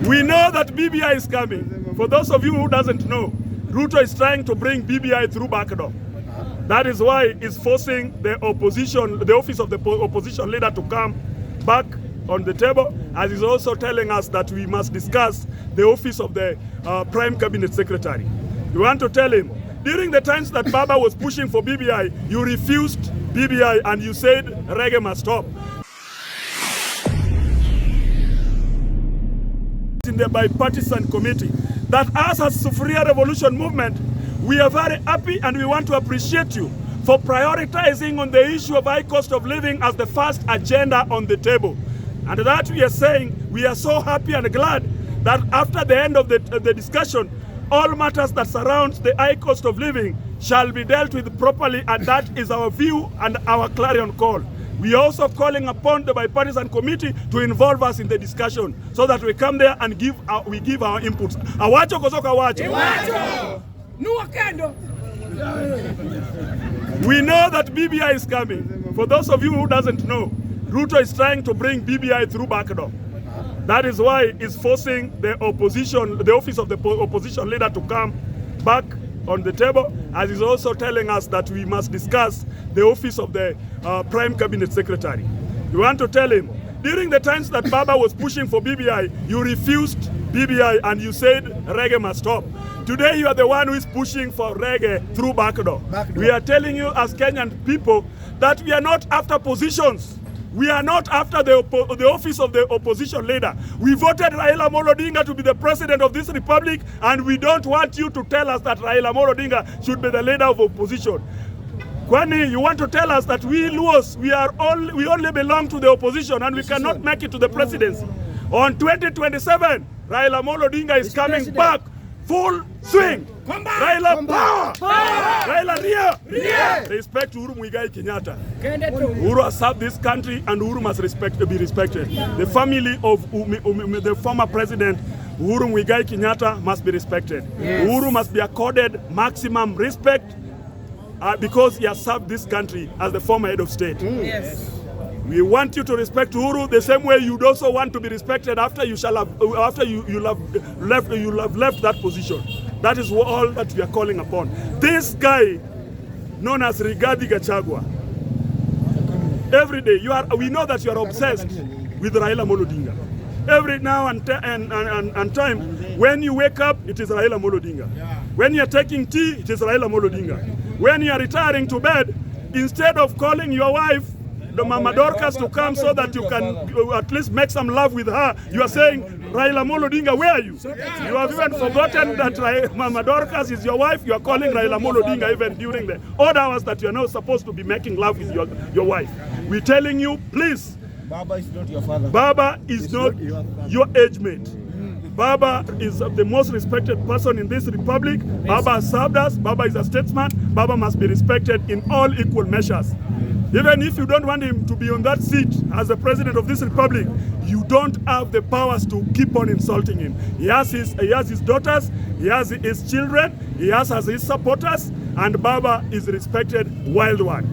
We know that BBI is coming. For those of you who doesn't know, Ruto is trying to bring BBI through backdoor. That is why he's forcing the opposition, the office of the opposition leader, to come back on the table, as he's also telling us that we must discuss the office of the Prime Cabinet Secretary. We want to tell him, during the times that Baba was pushing for BBI, you refused BBI and you said reggae must stop. In the bipartisan committee, that us as Sufuria Revolution Movement, we are very happy and we want to appreciate you for prioritizing on the issue of high cost of living as the first agenda on the table. And that we are saying, we are so happy and glad that after the end of the discussion, all matters that surround the high cost of living shall be dealt with properly, and that is our view and our clarion call. We are also calling upon the bipartisan committee to involve us in the discussion so that we come there and give our inputs. Awacho kosoka wacho. We know that BBI is coming. For those of you who doesn't know, Ruto is trying to bring BBI through backdoor. That is why he's forcing the opposition, the office of the opposition leader, to come back on the table, as he's also telling us that we must discuss the office of the Prime Cabinet Secretary. We want to tell him, during the times that Baba was pushing for BBI, you refused BBI and you said reggae must stop. Today you are the one who is pushing for reggae through backdoor. We are telling you as Kenyan people that we are not after positions. We are not after the office of the opposition leader. We voted Raila Amolo Odinga to be the president of this republic, and we don't want you to tell us that Raila Amolo Odinga should be the leader of opposition. Kwani, you want to tell us that we Luos, we only belong to the opposition and we cannot make it to the presidency. On 2027, Raila Amolo Odinga is coming back, full swing. Raila power! Raila Ria! Respect to Uhuru Muigai Kenyatta. Uhuru has served this country and Uhuru must be respected. The family of the former president Uhuru Muigai Kenyatta must be respected. Yes. Uhuru must be accorded maximum respect because he has served this country as the former head of state. Yes. We want you to respect Uhuru the same way you'd also want to be respected after you have left that position. That is all that we are calling upon. This guy, known as Rigathi Gachagua, every day we know that you are obsessed with Raila Amolo Odinga. Every now and time, when you wake up, it is Raila Amolo Odinga. When you are taking tea, it is Raila Amolo Odinga. When you are retiring to bed, instead of calling your wife, the Mama Dorcas, to come so that you can at least make some love with her, you are saying, Raila Amolo Odinga, where are you? You have even forgotten that Mama Dorcas is your wife. You are calling Raila Amolo Odinga even during the odd hours that you are not supposed to be making love with your wife. We're telling you, please, Baba is not your father. Baba is not your age mate. Baba is the most respected person in this republic. Baba has served us. Baba is a statesman. Baba must be respected in all equal measures. Even if you don't want him to be on that seat as the president of this republic, you don't have the powers to keep on insulting him. He has his daughters, he has his children, he has his supporters, and Baba is respected worldwide.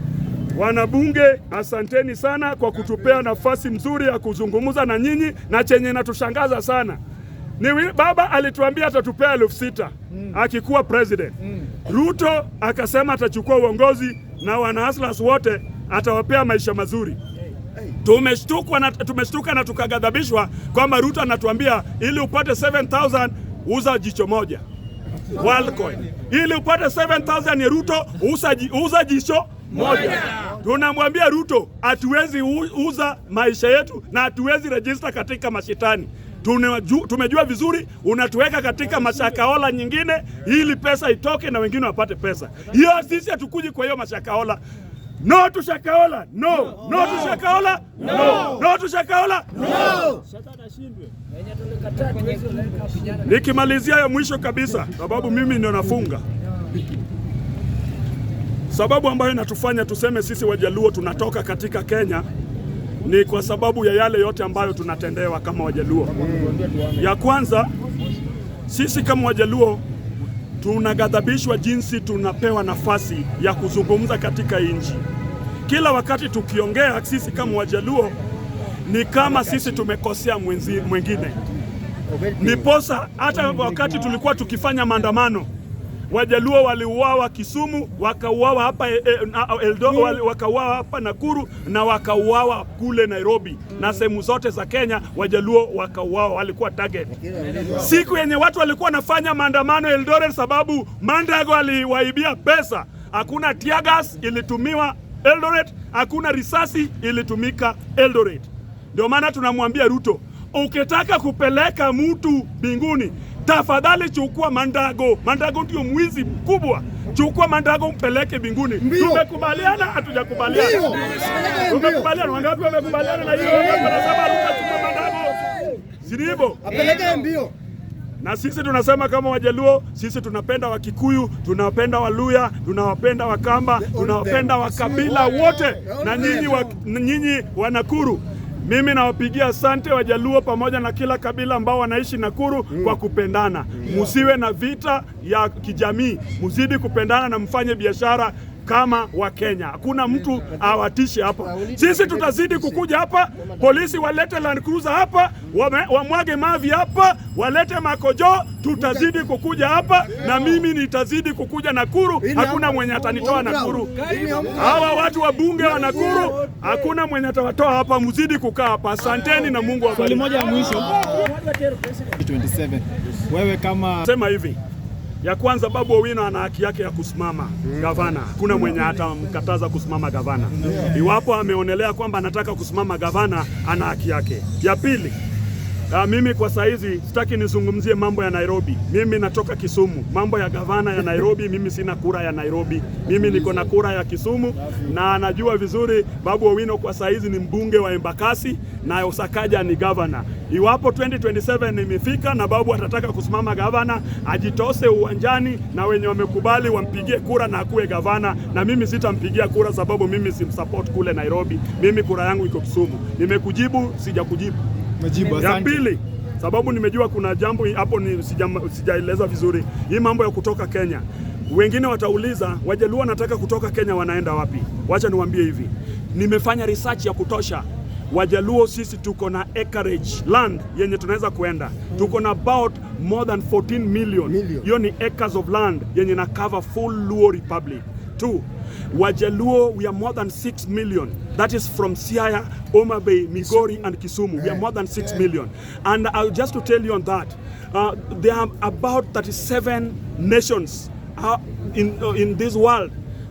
Wanabunge, asanteni sana kwa kutupea nafasi mzuri ya kuzungumza na nyinyi, na chenye natushangaza sana ni Baba alituambia atatupea 6,000 akikuwa president. Ruto akasema atachukua uongozi na wanahaslas wote atawapea maisha mazuri. Tumeshtuka na tukagadhabishwa kwamba Ruto anatuambia ili upate 7,000 uza jicho moja Worldcoin. Ili upate 7,000 ya Ruto uza jicho moja. Tunamwambia Ruto hatuwezi uza maisha yetu na hatuwezi register katika mashitani. Tumejua vizuri unatuweka katika mashakahola nyingine ili pesa itoke na wengine wapate pesa. Hiyo sisi hatukuji kwa hiyo mashakahola. No to Shakahola, no. No to Shakahola, no. No to Shakahola, no. Nikimalizia ya mwisho kabisa, sababu mimi ndio nafunga. Sababu ambayo inatufanya tuseme sisi Wajaluo tunatoka katika Kenya ni kwa sababu ya yale yote ambayo tunatendewa kama Wajaluo. Ya kwanza, sisi kama Wajaluo tunagadhabishwa jinsi tunapewa nafasi ya kuzungumza katika nchi. Kila wakati tukiongea sisi kama Wajaluo ni kama sisi tumekosea mwingine. Niposa hata wakati tulikuwa tukifanya maandamano, Wajaluo waliuawa Kisumu, wakauawa hapa wakauawa hapa Nakuru, na wakauawa kule Nairobi, na sehemu zote za Kenya Wajaluo wakauawa, walikuwa target. Siku yenye watu walikuwa nafanya maandamano Eldoret sababu Mandago aliwaibia pesa, hakuna tear gas ilitumiwa Eldoret, hakuna risasi ilitumika Eldoret. Ndio maana tunamwambia Ruto, ukitaka kupeleka mtu binguni, tafadhali chukua Mandago. Mandago ndio mwizi mkubwa. Chukua Mandago mpeleke binguni. Tumekubaliana, hatujakubaliana? Tumekubaliana. Wangapi wamekubaliana na hiyo? Wanasema Ruto chukua Mandago. Si ndivyo? Apeleke mbio. Na sisi tunasema kama Wajaluo, sisi tunapenda Wakikuyu, tunawapenda Waluya, tunawapenda Wakamba, tunawapenda Wakabila wote, na nyinyi wa Nakuru. Mimi nawapigia asante Wajaluo pamoja na kila kabila ambao wanaishi Nakuru kwa kupendana. Musiwe na vita ya kijamii, muzidi kupendana na mfanye biashara kama wa Kenya. Hakuna mtu awatishe hapa. Sisi tutazidi kukuja hapa, polisi walete Land Cruiser hapa, wamwage mavi hapa, walete makojo, tutazidi kukuja hapa, na mimi nitazidi kukuja Nakuru. Hakuna mwenye atanitoa Nakuru. Hawa watu wa bunge wa Nakuru, hakuna mwenye atawatoa hapa. Mzidi kukaa hapa. Asanteni na Mungu awabariki. Swali moja ya mwisho. 27. Wewe kama sema hivi. Ya kwanza, Babu Owino ana haki yake ya kusimama gavana. Kuna mwenye atamkataza kusimama gavana. Iwapo ameonelea kwamba anataka kusimama gavana, ana haki yake. Ya pili, mimi kwa saizi sitaki nizungumzie mambo ya Nairobi. Mimi natoka Kisumu. Mambo ya gavana ya Nairobi, mimi sina kura ya Nairobi. Mimi niko na kura ya Kisumu, na anajua vizuri Babu Owino kwa saizi ni mbunge wa Embakasi na Osakaja ni gavana. Iwapo 2027 imefika na Babu atataka kusimama gavana, ajitose uwanjani na wenye wamekubali wampigie kura na akuwe gavana, na mimi sitampigia kura sababu mimi simsupport kule Nairobi. Mimi kura yangu iko Kisumu. Nimekujibu, sijakujibu. Ya pili, sababu nimejua kuna jambo hapo sijaeleza vizuri. Hii mambo ya kutoka Kenya. Wengine watauliza, Wajaluo wanataka kutoka Kenya wanaenda wapi? Wacha niwaambie hivi. Nimefanya research ya kutosha. Wajaluo sisi tuko na acreage land yenye tunaweza kuenda. Tuko na about more than 14 million. Hiyo ni acres of land yenye na cover full Luo Republic. 2. Wajaluo, we are more than 6 million. That is from Siaya, Homa Bay, Migori and Kisumu. We are more than 6 million. And just to tell you on that, there are about 37 nations in this world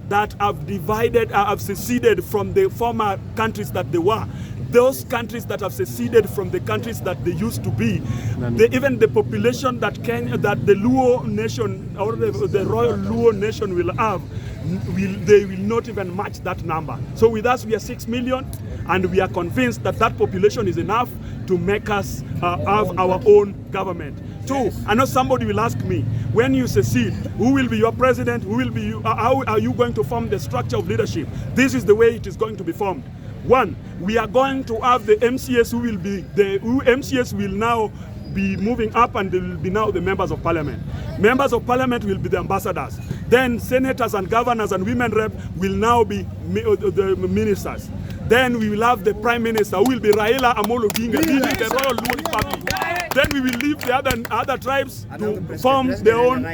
that have divided, have seceded from the former countries that they were. Those countries that have seceded from the countries that they used to be, even the population that the Luo nation or the Royal Luo nation will have, they will not even match that number. So with us, we are 6 million, and we are convinced that that population is enough to make us have our own government. 2, I know somebody will ask me, when you secede, who will be your president? Who will be you? How are you going to form the structure of leadership? This is the way it is going to be formed. 1, we are going to have the MCS MCS will now be moving up, and they will be now the members of parliament. Members of parliament will be the ambassadors. Then senators and governors and women rep will now be the ministers. Then we will have the prime minister, who will be Raila Amolo Odinga, leading the Royal Luo Republic. Then we will leave the other tribes to form their own.